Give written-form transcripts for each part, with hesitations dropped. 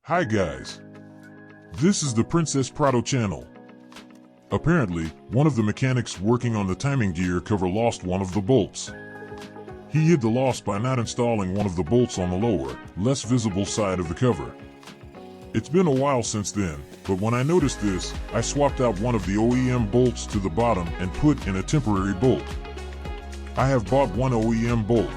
Hi guys. This is the Princess Prado channel. Apparently, one of the mechanics working on the timing gear cover lost one of the bolts. He hid the loss by not installing one of the bolts on the lower, less visible side of the cover. It's been a while since then, but when I noticed this, I swapped out one of the OEM bolts to the bottom and put in a temporary bolt. I have bought one OEM bolt.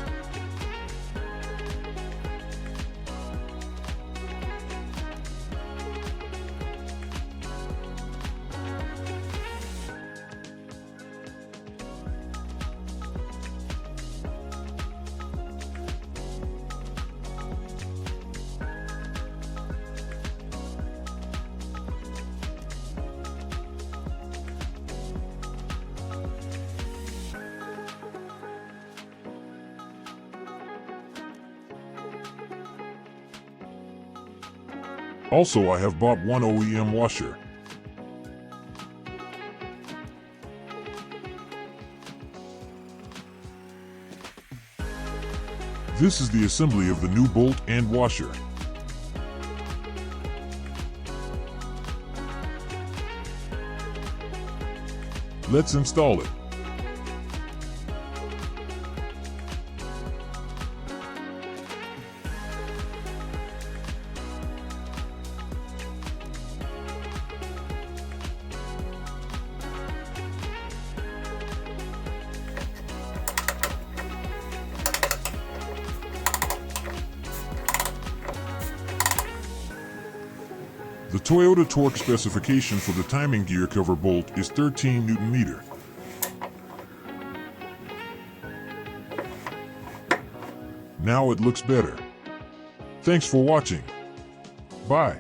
Also, I have bought one OEM washer. This is the assembly of the new bolt and washer. Let's install it. The Toyota torque specification for the timing gear cover bolt is 13 Nm. Now it looks better. Thanks for watching. Bye.